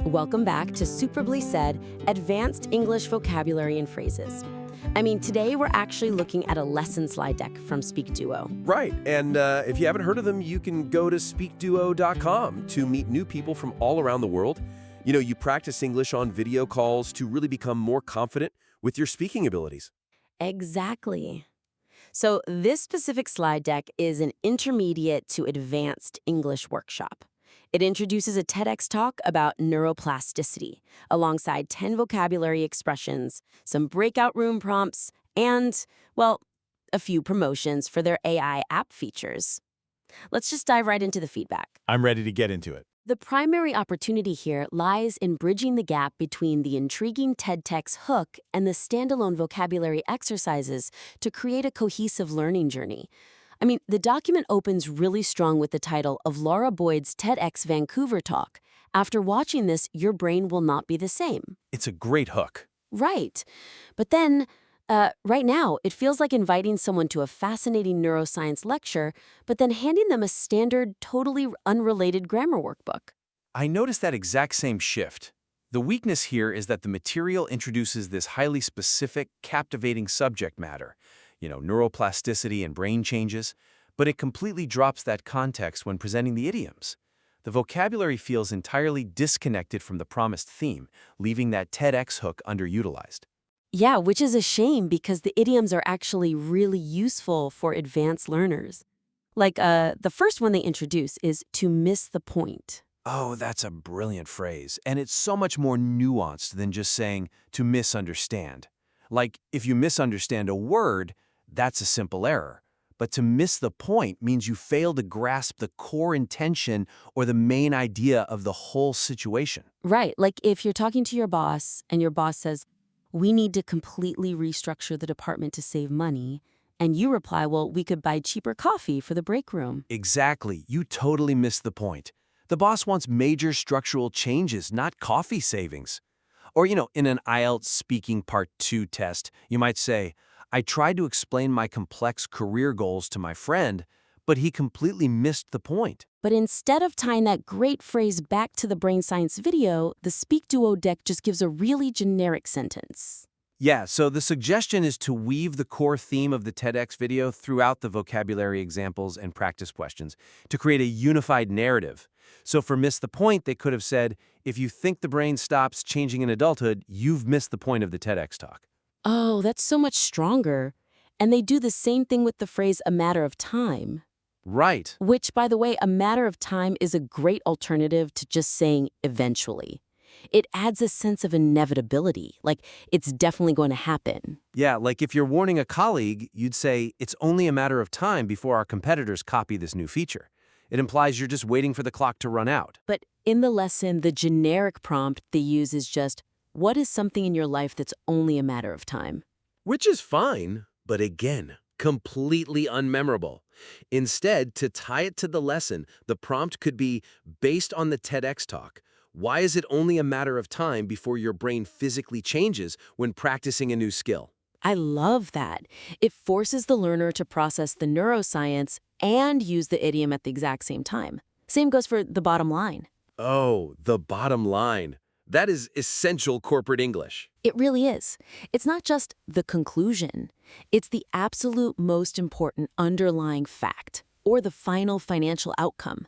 Welcome back to Superbly Said, Advanced English Vocabulary and Phrases. Today we're actually looking at a lesson slide deck from SpeakDuo. Right, and if you haven't heard of them, you can go to SpeakDuo.com to meet new people from all around the world. You practice English on video calls to really become more confident with your speaking abilities. Exactly. So this specific slide deck is an intermediate to advanced English workshop. It introduces a TEDx talk about neuroplasticity, alongside 10 vocabulary expressions, some breakout room prompts, and, well, a few promotions for their AI app features. Let's just dive right into the feedback. I'm ready to get into it. The primary opportunity here lies in bridging the gap between the intriguing TEDx hook and the standalone vocabulary exercises to create a cohesive learning journey. The document opens really strong with the title of Lara Boyd's TEDxVancouver talk. After watching this, your brain will not be the same. It's a great hook. Right. But then, right now, it feels like inviting someone to a fascinating neuroscience lecture, but then handing them a standard, totally unrelated grammar workbook. I noticed that exact same shift. The weakness here is that the material introduces this highly specific, captivating subject matter, neuroplasticity and brain changes, but it completely drops that context when presenting the idioms. The vocabulary feels entirely disconnected from the promised theme, leaving that TEDx hook underutilized. Yeah, which is a shame because the idioms are actually really useful for advanced learners. Like, the first one they introduce is to miss the point. Oh, that's a brilliant phrase, and it's so much more nuanced than just saying to misunderstand. Like, if you misunderstand a word, that's a simple error. But to miss the point means you fail to grasp the core intention or the main idea of the whole situation. Right, like if you're talking to your boss and your boss says, "We need to completely restructure the department to save money," and you reply, "Well, we could buy cheaper coffee for the break room." Exactly. You totally missed the point. The boss wants major structural changes, not coffee savings. Or, in an IELTS Speaking Part 2 test, you might say, I tried to explain my complex career goals to my friend, but he completely missed the point. But instead of tying that great phrase back to the brain science video, the SpeakDuo deck just gives a really generic sentence. Yeah, so the suggestion is to weave the core theme of the TEDx video throughout the vocabulary examples and practice questions to create a unified narrative. So for miss the point, they could have said, if you think the brain stops changing in adulthood, you've missed the point of the TEDx talk. Oh, that's so much stronger. And they do the same thing with the phrase a matter of time. Right. Which, by the way, a matter of time is a great alternative to just saying eventually. It adds a sense of inevitability, like it's definitely going to happen. Yeah, like if you're warning a colleague, you'd say, it's only a matter of time before our competitors copy this new feature. It implies you're just waiting for the clock to run out. But in the lesson, the generic prompt they use is just, what is something in your life that's only a matter of time? Which is fine, but again, completely unmemorable. Instead, to tie it to the lesson, the prompt could be, based on the TEDx talk, why is it only a matter of time before your brain physically changes when practicing a new skill? I love that. It forces the learner to process the neuroscience and use the idiom at the exact same time. Same goes for the bottom line. Oh, the bottom line. That is essential corporate English. It really is. It's not just the conclusion. It's the absolute most important underlying fact, or the final financial outcome.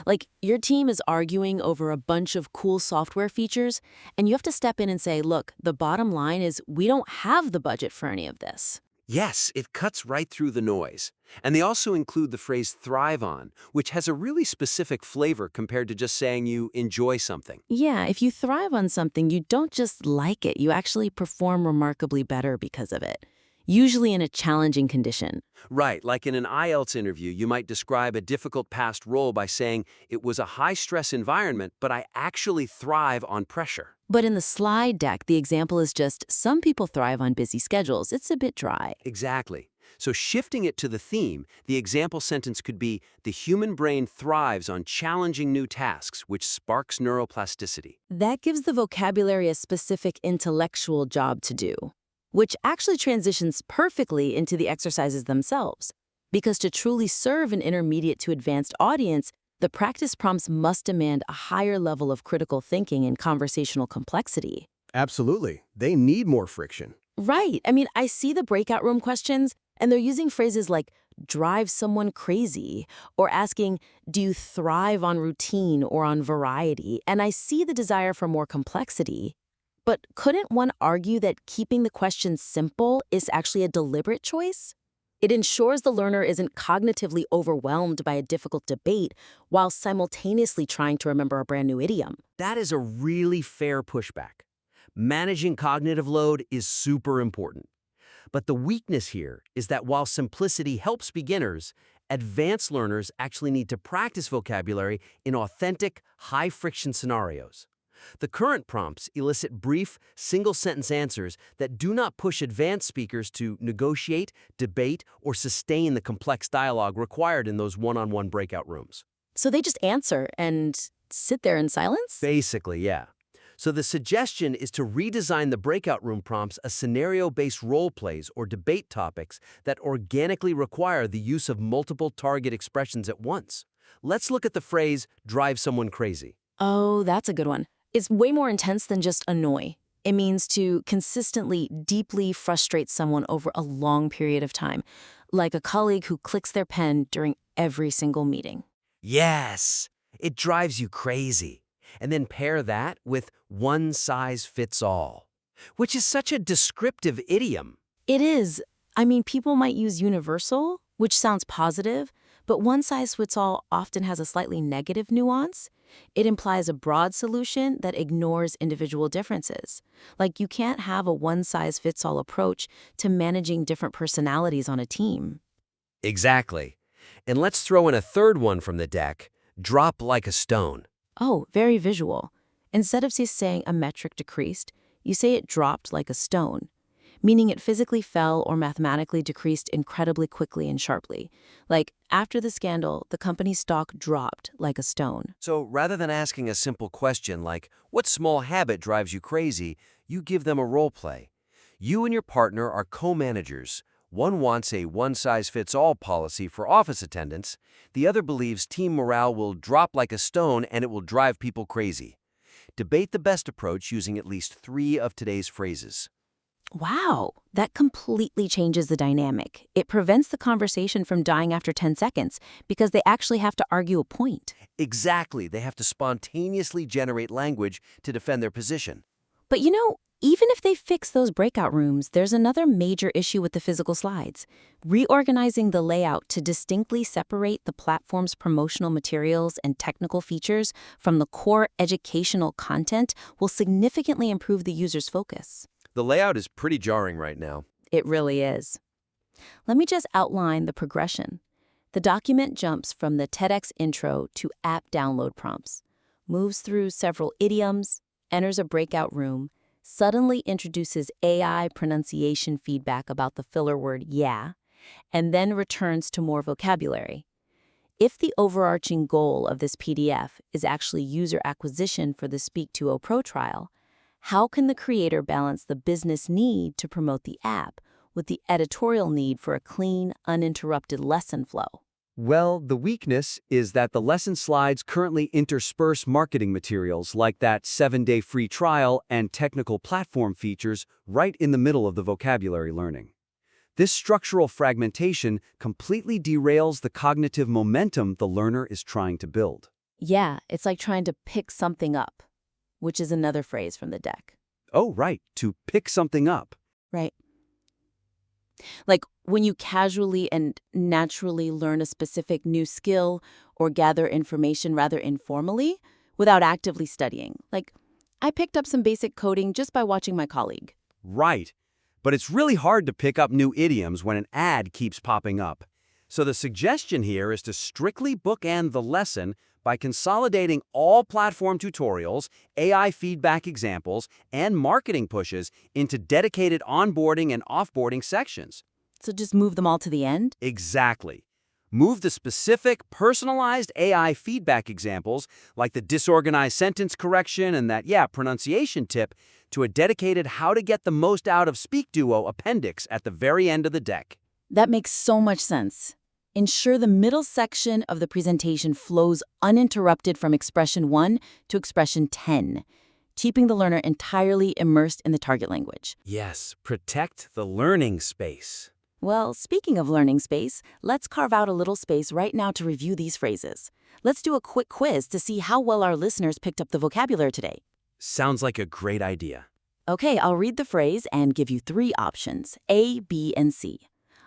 Like, your team is arguing over a bunch of cool software features, and you have to step in and say, look, the bottom line is we don't have the budget for any of this. Yes, it cuts right through the noise. And they also include the phrase thrive on, which has a really specific flavor compared to just saying you enjoy something. Yeah, if you thrive on something, you don't just like it, you actually perform remarkably better because of it, usually in a challenging condition. Right, like in an IELTS interview, you might describe a difficult past role by saying, it was a high-stress environment, but I actually thrive on pressure. But in the slide deck, the example is just, some people thrive on busy schedules. It's a bit dry. Exactly. So shifting it to the theme, the example sentence could be, the human brain thrives on challenging new tasks, which sparks neuroplasticity. That gives the vocabulary a specific intellectual job to do, which actually transitions perfectly into the exercises themselves. Because to truly serve an intermediate to advanced audience, The practice prompts must demand a higher level of critical thinking and conversational complexity. Absolutely. They need more friction. Right. I mean, I see the breakout room questions, and they're using phrases like drive someone crazy or asking, do you thrive on routine or on variety? And I see the desire for more complexity. But couldn't one argue that keeping the questions simple is actually a deliberate choice? It ensures the learner isn't cognitively overwhelmed by a difficult debate while simultaneously trying to remember a brand new idiom. That is a really fair pushback. Managing cognitive load is super important. But the weakness here is that while simplicity helps beginners, advanced learners actually need to practice vocabulary in authentic, high-friction scenarios. The current prompts elicit brief, single-sentence answers that do not push advanced speakers to negotiate, debate, or sustain the complex dialogue required in those one-on-one breakout rooms. So they just answer and sit there in silence? Basically, yeah. So the suggestion is to redesign the breakout room prompts as scenario-based role plays or debate topics that organically require the use of multiple target expressions at once. Let's look at the phrase, drive someone crazy. Oh, that's a good one. It's way more intense than just annoy. It means to consistently, deeply frustrate someone over a long period of time, like a colleague who clicks their pen during every single meeting. Yes, it drives you crazy. And then pair that with one size fits all, which is such a descriptive idiom. It is. I mean, people might use universal, which sounds positive, but one size fits all often has a slightly negative nuance. It implies a broad solution that ignores individual differences. Like you can't have a one-size-fits-all approach to managing different personalities on a team. Exactly. And let's throw in a third one from the deck, drop like a stone. Oh, very visual. Instead of saying a metric decreased, you say it dropped like a stone, meaning it physically fell or mathematically decreased incredibly quickly and sharply. Like, after the scandal, the company's stock dropped like a stone. So rather than asking a simple question like, what small habit drives you crazy, you give them a role play. You and your partner are co-managers. One wants a one-size-fits-all policy for office attendance. The other believes team morale will drop like a stone and it will drive people crazy. Debate the best approach using at least 3 of today's phrases. Wow, that completely changes the dynamic. It prevents the conversation from dying after 10 seconds because they actually have to argue a point. Exactly. They have to spontaneously generate language to defend their position. But even if they fix those breakout rooms, there's another major issue with the physical slides. Reorganizing the layout to distinctly separate the platform's promotional materials and technical features from the core educational content will significantly improve the user's focus. The layout is pretty jarring right now. It really is. Let me just outline the progression. The document jumps from the TEDx intro to app download prompts, moves through several idioms, enters a breakout room, suddenly introduces AI pronunciation feedback about the filler word yeah, and then returns to more vocabulary. If the overarching goal of this PDF is actually user acquisition for the SpeakDuo Pro trial, how can the creator balance the business need to promote the app with the editorial need for a clean, uninterrupted lesson flow? Well, the weakness is that the lesson slides currently intersperse marketing materials like that 7-day free trial and technical platform features right in the middle of the vocabulary learning. This structural fragmentation completely derails the cognitive momentum the learner is trying to build. Yeah, it's like trying to pick something up, which is another phrase from the deck. Oh, right, to pick something up. Right. Like when you casually and naturally learn a specific new skill or gather information rather informally without actively studying. Like, I picked up some basic coding just by watching my colleague. Right. But it's really hard to pick up new idioms when an ad keeps popping up. So the suggestion here is to strictly bookend the lesson by consolidating all platform tutorials, AI feedback examples, and marketing pushes into dedicated onboarding and offboarding sections. So just move them all to the end? Exactly. Move the specific, personalized AI feedback examples, like the disorganized sentence correction and that, pronunciation tip, to a dedicated how to get the most out of SpeakDuo appendix at the very end of the deck. That makes so much sense. Ensure the middle section of the presentation flows uninterrupted from expression 1 to expression 10, keeping the learner entirely immersed in the target language. Yes, protect the learning space. Well, speaking of learning space, let's carve out a little space right now to review these phrases. Let's do a quick quiz to see how well our listeners picked up the vocabulary today. Sounds like a great idea. Okay, I'll read the phrase and give you 3 options, A, B, and C.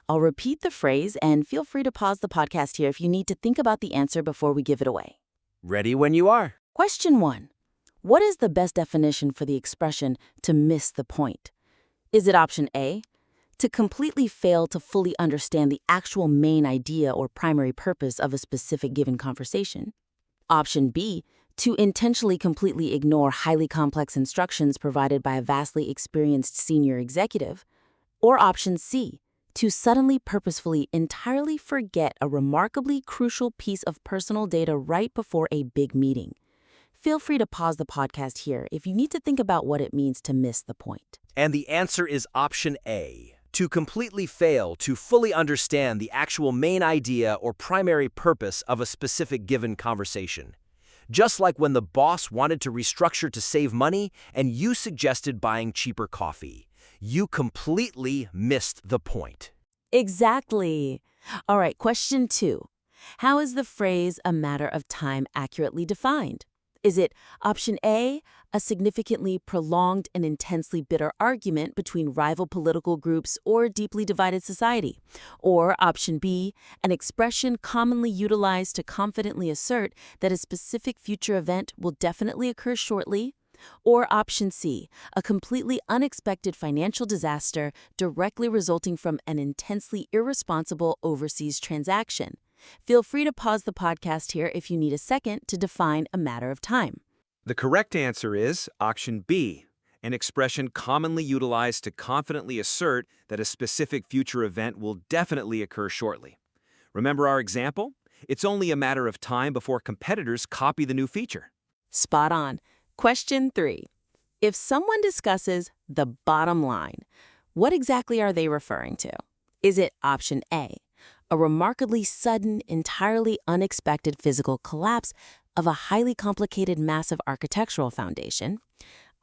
I'll repeat the phrase and feel free to pause the podcast here if you need to think about the answer before we give it away. Ready when you are. Question 1. What is the best definition for the expression to miss the point? Is it option A, to completely fail to fully understand the actual main idea or primary purpose of a specific given conversation? Option B, to intentionally completely ignore highly complex instructions provided by a vastly experienced senior executive? Or option C, to suddenly purposefully entirely forget a remarkably crucial piece of personal data right before a big meeting? Feel free to pause the podcast here if you need to think about what it means to miss the point. And the answer is option A, to completely fail to fully understand the actual main idea or primary purpose of a specific given conversation. Just like when the boss wanted to restructure to save money and you suggested buying cheaper coffee. You completely missed the point. Exactly. All right, question 2. How is the phrase a matter of time accurately defined? Is it option A, a significantly prolonged and intensely bitter argument between rival political groups or deeply divided society? Or option B, an expression commonly utilized to confidently assert that a specific future event will definitely occur shortly? Or option C, a completely unexpected financial disaster directly resulting from an intensely irresponsible overseas transaction? Feel free to pause the podcast here if you need a second to define a matter of time. The correct answer is option B, an expression commonly utilized to confidently assert that a specific future event will definitely occur shortly. Remember our example? It's only a matter of time before competitors copy the new feature. Spot on. Question 3. If someone discusses the bottom line, what exactly are they referring to? Is it option A, a remarkably sudden, entirely unexpected physical collapse of a highly complicated massive architectural foundation?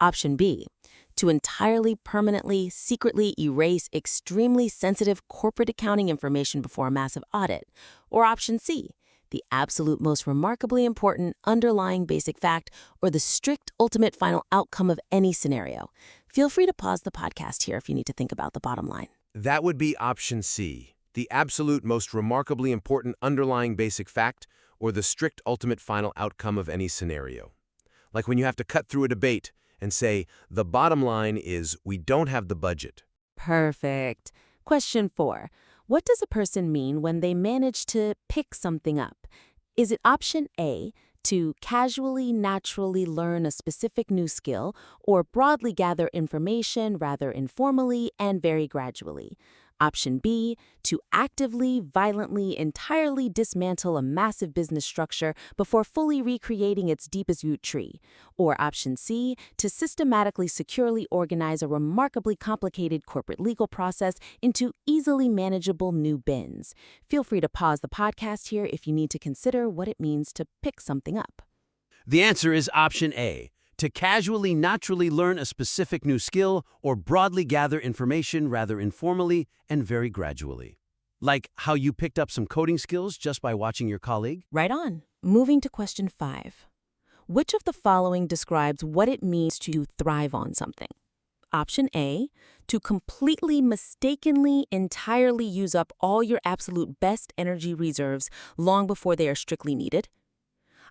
Option B, to entirely, permanently, secretly erase extremely sensitive corporate accounting information before a massive audit? Or option C, the absolute most remarkably important underlying basic fact or the strict ultimate final outcome of any scenario? Feel free to pause the podcast here if you need to think about the bottom line. That would be option C, the absolute most remarkably important underlying basic fact or the strict ultimate final outcome of any scenario. Like when you have to cut through a debate and say, the bottom line is we don't have the budget. Perfect. Question 4. What does a person mean when they manage to pick something up? Is it option A, to casually, naturally learn a specific new skill, or broadly gather information rather informally and very gradually? Option B, to actively, violently, entirely dismantle a massive business structure before fully recreating its deepest root tree. Or option C, to systematically, securely organize a remarkably complicated corporate legal process into easily manageable new bins. Feel free to pause the podcast here if you need to consider what it means to pick something up. The answer is option A, to casually, naturally learn a specific new skill or broadly gather information rather informally and very gradually. Like how you picked up some coding skills just by watching your colleague? Right on. Moving to question 5. Which of the following describes what it means to thrive on something? Option A, to completely, mistakenly, entirely use up all your absolute best energy reserves long before they are strictly needed.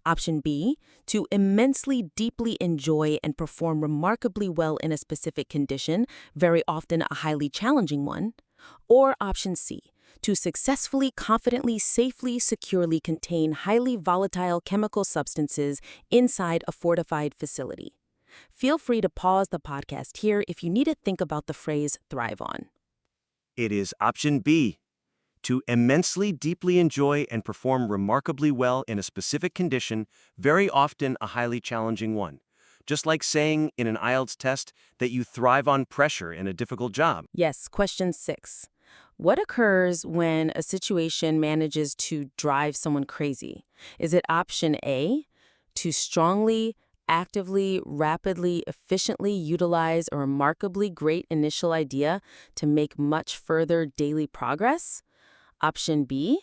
Option B, to immensely deeply enjoy and perform remarkably well in a specific condition, very often a highly challenging one. Or option C, to successfully, confidently, safely, securely contain highly volatile chemical substances inside a fortified facility. Feel free to pause the podcast here if you need to think about the phrase thrive on. It is option B, to immensely deeply enjoy and perform remarkably well in a specific condition, very often a highly challenging one. Just like saying in an IELTS test that you thrive on pressure in a difficult job. Yes, question 6. What occurs when a situation manages to drive someone crazy? Is it option A, to strongly, actively, rapidly, efficiently utilize a remarkably great initial idea to make much further daily progress? Option B,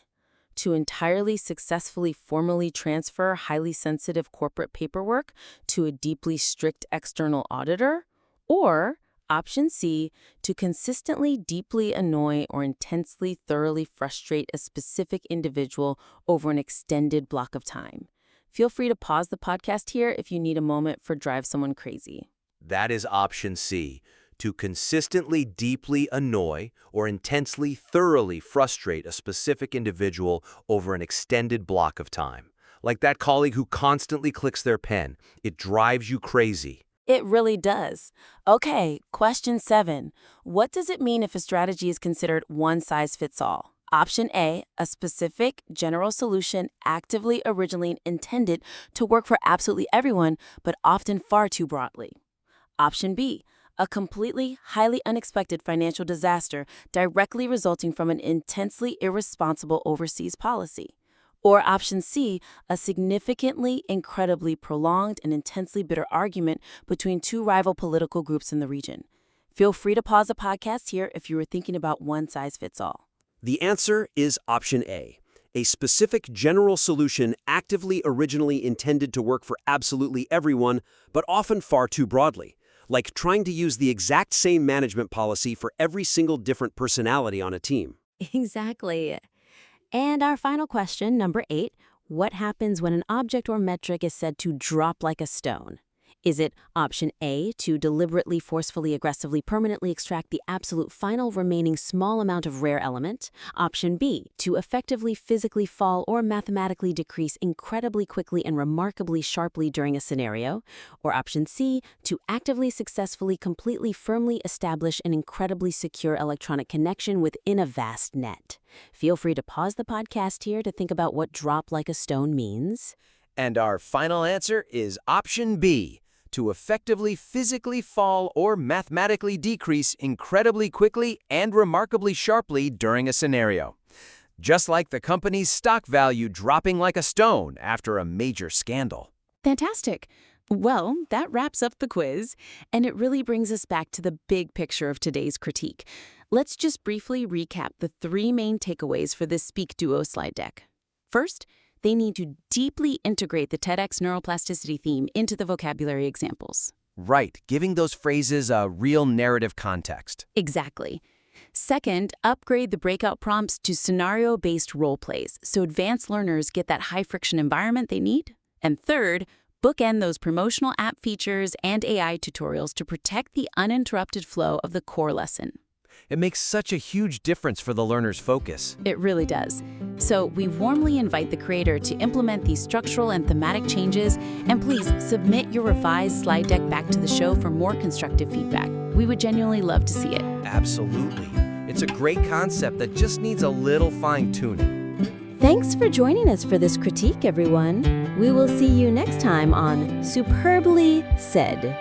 to entirely successfully formally transfer highly sensitive corporate paperwork to a deeply strict external auditor? Or option C, to consistently deeply annoy or intensely thoroughly frustrate a specific individual over an extended block of time? Feel free to pause the podcast here if you need a moment for drive someone crazy. That is option C, to consistently deeply annoy or intensely thoroughly frustrate a specific individual over an extended block of time. Like that colleague who constantly clicks their pen. It drives you crazy. It really does. Okay, question 7. What does it mean if a strategy is considered one size fits all? Option A, a specific, general solution actively originally intended to work for absolutely everyone, but often far too broadly. Option B, a completely, highly unexpected financial disaster directly resulting from an intensely irresponsible overseas policy. Or option C, a significantly, incredibly prolonged and intensely bitter argument between two rival political groups in the region. Feel free to pause the podcast here if you were thinking about one size fits all. The answer is option a specific general solution actively originally intended to work for absolutely everyone, but often far too broadly, like trying to use the exact same management policy for every single different personality on a team. Exactly. And our final question, number 8, what happens when an object or metric is said to drop like a stone? Is it option A, to deliberately, forcefully, aggressively, permanently extract the absolute final remaining small amount of rare element? Option B, to effectively physically fall or mathematically decrease incredibly quickly and remarkably sharply during a scenario? Or option C, to actively, successfully, completely, firmly establish an incredibly secure electronic connection within a vast net? Feel free to pause the podcast here to think about what drop like a stone means. And our final answer is option B, to effectively physically fall or mathematically decrease incredibly quickly and remarkably sharply during a scenario. Just like the company's stock value dropping like a stone after a major scandal. Fantastic. Well, that wraps up the quiz, and it really brings us back to the big picture of today's critique. Let's just briefly recap the 3 main takeaways for this SpeakDuo slide deck. First, they need to deeply integrate the TEDx neuroplasticity theme into the vocabulary examples. Right, giving those phrases a real narrative context. Exactly. Second, upgrade the breakout prompts to scenario-based role plays so advanced learners get that high-friction environment they need. And third, bookend those promotional app features and AI tutorials to protect the uninterrupted flow of the core lesson. It makes such a huge difference for the learner's focus. It really does. So we warmly invite the creator to implement these structural and thematic changes, and please submit your revised slide deck back to the show for more constructive feedback. We would genuinely love to see it. Absolutely. It's a great concept that just needs a little fine-tuning. Thanks for joining us for this critique, everyone. We will see you next time on Superbly Said.